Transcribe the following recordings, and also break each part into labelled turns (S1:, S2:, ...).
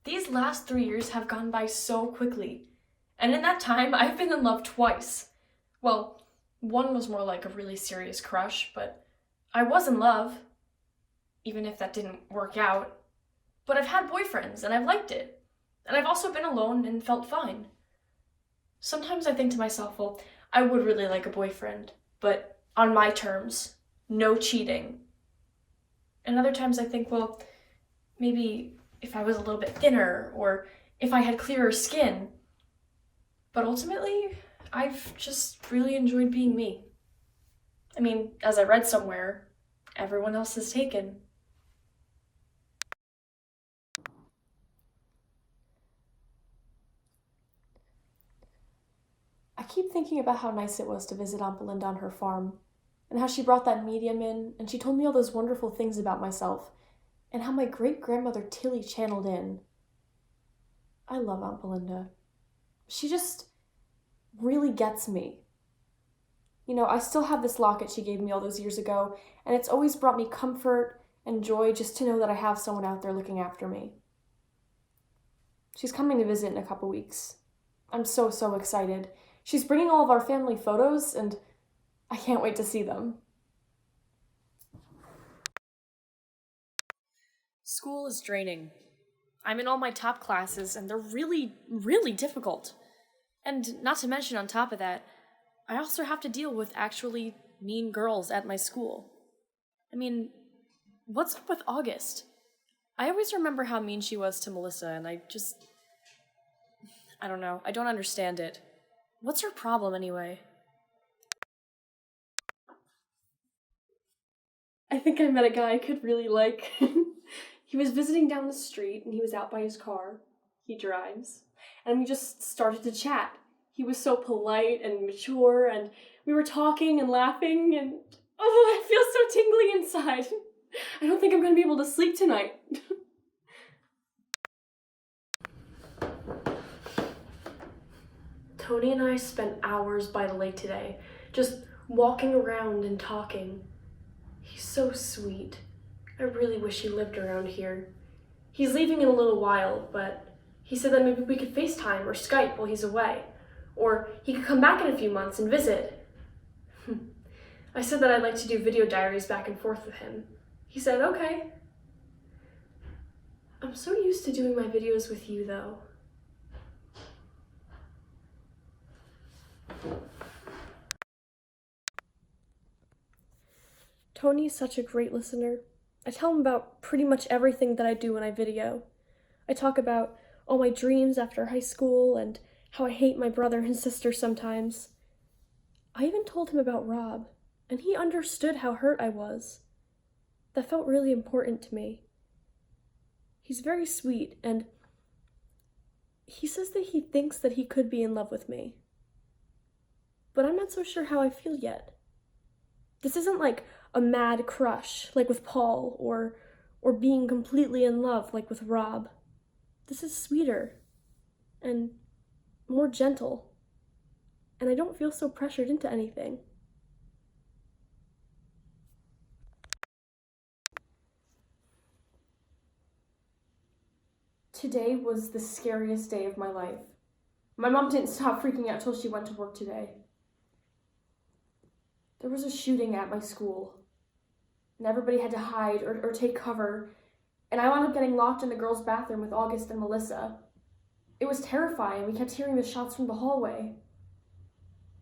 S1: These last 3 years have gone by so quickly, and in that time, I've been in love twice. Well, one was more like a really serious crush, but I was in love, even if that didn't work out. But I've had boyfriends, and I've liked it. And I've also been alone and felt fine. Sometimes I think to myself, well, I would really like a boyfriend, but on my terms, no cheating. And other times I think, well, maybe if I was a little bit thinner, or if I had clearer skin. But ultimately, I've just really enjoyed being me. I mean, as I read somewhere, everyone else is taken. I keep thinking about how nice it was to visit Aunt Belinda on her farm, and how she brought that medium in, and she told me all those wonderful things about myself, and how my great-grandmother Tilly channeled in. I love Aunt Belinda. She just really gets me. You know, I still have this locket she gave me all those years ago, and it's always brought me comfort and joy just to know that I have someone out there looking after me. She's coming to visit in a couple weeks. I'm so excited. She's bringing all of our family photos, and I can't wait to see them. School is draining. I'm in all my top classes, and they're really difficult. And not to mention, on top of that, I also have to deal with actually mean girls at my school. I mean, what's up with August? I always remember how mean she was to Melissa, and I don't know, I don't understand it. What's her problem anyway? I think I met a guy I could really like. He was visiting down the street, and he was out by his car. He drives. And we just started to chat. He was so polite and mature, and we were talking and laughing, and oh, I feel so tingly inside. I don't think I'm gonna be able to sleep tonight. Tony and I spent hours by the lake today, just walking around and talking. He's so sweet. I really wish he lived around here. He's leaving in a little while, but he said that maybe we could FaceTime or Skype while he's away. Or he could come back in a few months and visit. I said that I'd like to do video diaries back and forth with him. He said, okay. I'm so used to doing my videos with you, though. Tony's such a great listener. I tell him about pretty much everything that I do when I video. I talk about all my dreams after high school and how I hate my brother and sister sometimes. I even told him about Rob, and he understood how hurt I was. That felt really important to me. He's very sweet, and he says that he thinks that he could be in love with me. But I'm not so sure how I feel yet. This isn't like a mad crush, like with Paul, or being completely in love, like with Rob. This is sweeter and more gentle, and I don't feel so pressured into anything. Today was the scariest day of my life. My mom didn't stop freaking out till she went to work today. There was a shooting at my school, and everybody had to hide or take cover, and I wound up getting locked in the girls' bathroom with August and Melissa. It was terrifying. We kept hearing the shots from the hallway.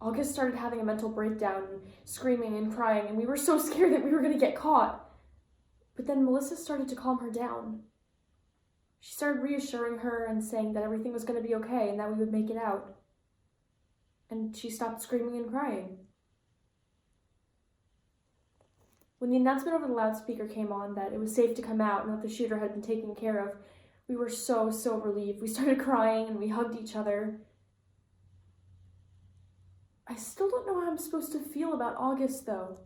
S1: August started having a mental breakdown, screaming and crying, and we were so scared that we were going to get caught. But then Melissa started to calm her down. She started reassuring her and saying that everything was going to be okay and that we would make it out. And she stopped screaming and crying. When the announcement over the loudspeaker came on that it was safe to come out and that the shooter had been taken care of, we were so relieved. We started crying and we hugged each other. I still don't know how I'm supposed to feel about August, though.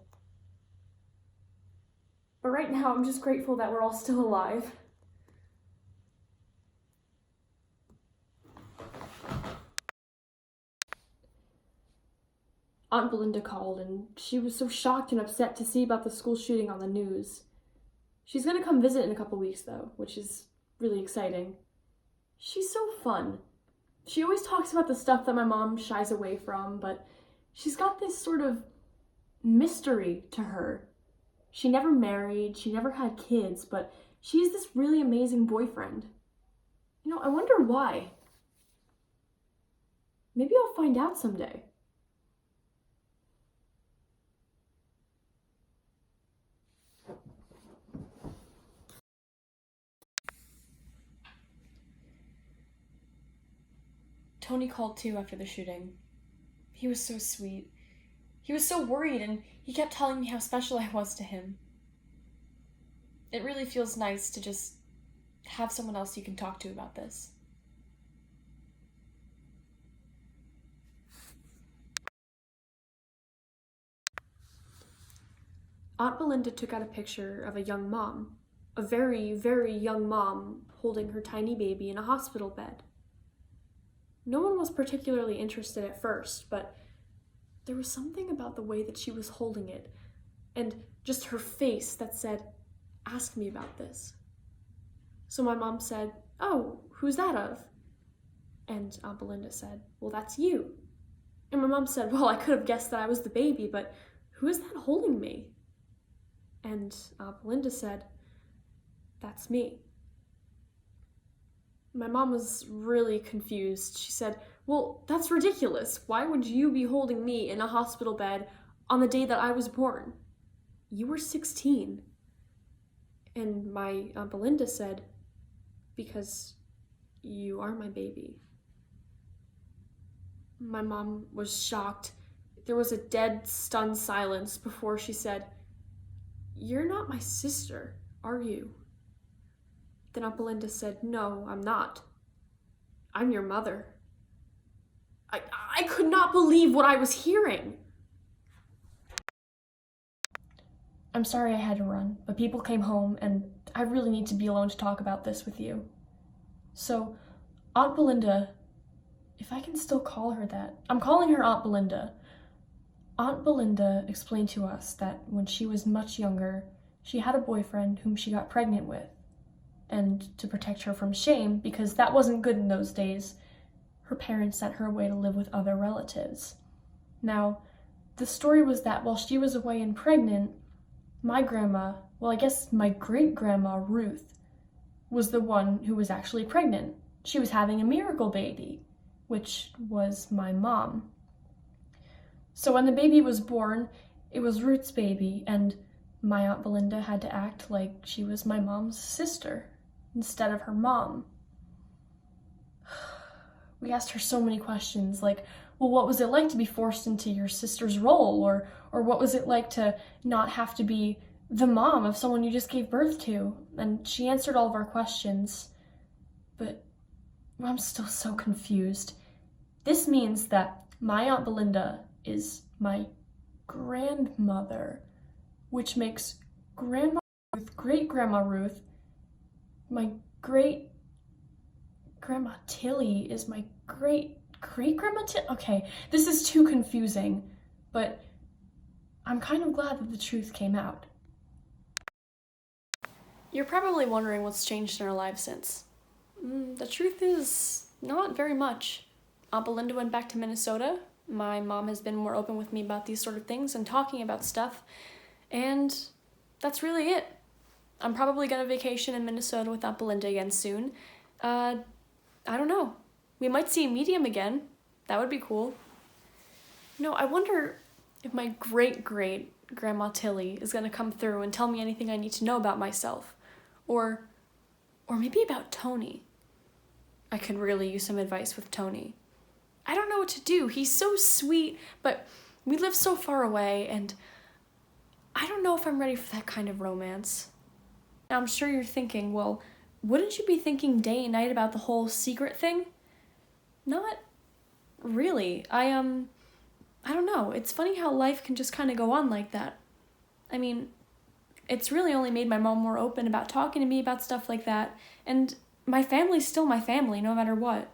S1: But right now, I'm just grateful that we're all still alive. Aunt Belinda called, and she was so shocked and upset to see about the school shooting on the news. She's gonna come visit in a couple weeks, though, which is really exciting. She's so fun. She always talks about the stuff that my mom shies away from, but she's got this sort of mystery to her. She never married, she never had kids, but she has this really amazing boyfriend. I wonder why. Maybe I'll find out someday. Tony called too after the shooting. He was so sweet. He was so worried, and he kept telling me how special I was to him. It really feels nice to just have someone else you can talk to about this. Aunt Belinda took out a picture of a young mom, a very, very young mom holding her tiny baby in a hospital bed. No one was particularly interested at first, but there was something about the way that she was holding it, and just her face that said, "Ask me about this." So my mom said, "Oh, who's that of?" And Aunt Belinda said, "Well, that's you." And my mom said, "Well, I could have guessed that I was the baby, but who is that holding me?" And Aunt Belinda said, "That's me." My mom was really confused. She said, "Well, that's ridiculous. Why would you be holding me in a hospital bed on the day that I was born? You were 16. And my Aunt Belinda said, "Because you are my baby." My mom was shocked. There was a dead, stunned silence before she said, "You're not my sister, are you?" Then Aunt Belinda said, "No, I'm not. I'm your mother." I could not believe what I was hearing. I'm sorry I had to run, but people came home and I really need to be alone to talk about this with you. So, Aunt Belinda, if I can still call her that, I'm calling her Aunt Belinda. Aunt Belinda explained to us that when she was much younger, she had a boyfriend whom she got pregnant with. And to protect her from shame, because that wasn't good in those days, her parents sent her away to live with other relatives. Now, the story was that while she was away and pregnant, my grandma, well, I guess my great-grandma Ruth, was the one who was actually pregnant. She was having a miracle baby, which was my mom. So when the baby was born, it was Ruth's baby, and my Aunt Belinda had to act like she was my mom's sister instead of her mom. We asked her so many questions, like, well, what was it like to be forced into your sister's role? Or what was it like to not have to be the mom of someone you just gave birth to? And she answered all of our questions, but I'm still so confused. This means that my Aunt Belinda is my grandmother, which makes Grandma Ruth, great-grandma Ruth, my great-grandma Tilly is my great-great-grandma Tilly? Okay, this is too confusing, but I'm kind of glad that the truth came out. You're probably wondering what's changed in our lives since. The truth is, not very much. Aunt Belinda went back to Minnesota. My mom has been more open with me about these sort of things and talking about stuff, and that's really it. I'm probably gonna vacation in Minnesota with Aunt Belinda again soon. I don't know. We might see a medium again. That would be cool. I wonder if my great-great-grandma Tilly is gonna come through and tell me anything I need to know about myself. Or maybe about Tony. I could really use some advice with Tony. I don't know what to do. He's so sweet, but we live so far away, and I don't know if I'm ready for that kind of romance. Now, I'm sure you're thinking, well, wouldn't you be thinking day and night about the whole secret thing? Not really. I don't know. It's funny how life can just kind of go on like that. I mean, it's really only made my mom more open about talking to me about stuff like that, and my family's still my family, no matter what.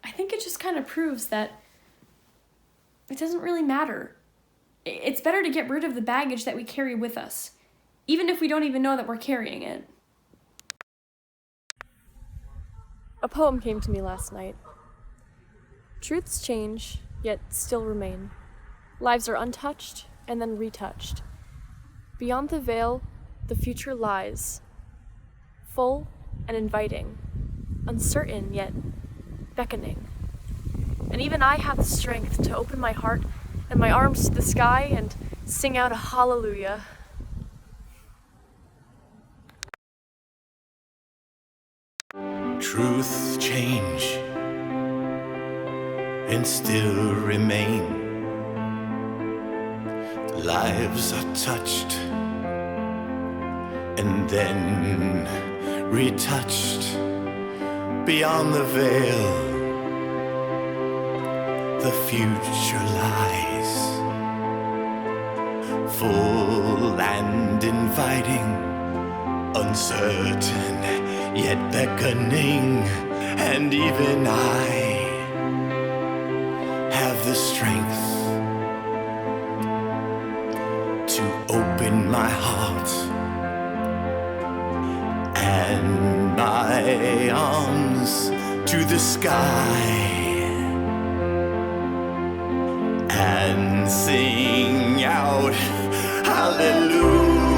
S1: I think it just kind of proves that it doesn't really matter. It's better to get rid of the baggage that we carry with us, even if we don't even know that we're carrying it. A poem came to me last night. Truths change, yet still remain. Lives are untouched and then retouched. Beyond the veil, the future lies, full and inviting, uncertain yet beckoning. And even I have the strength to open my heart and my arms to the sky and sing out a hallelujah.
S2: Truths change and still remain. Lives are touched and then retouched. Beyond the veil, the future lies, full and inviting, uncertain yet beckoning. And even I have the strength to open my heart and my arms to the sky and sing out hallelujah.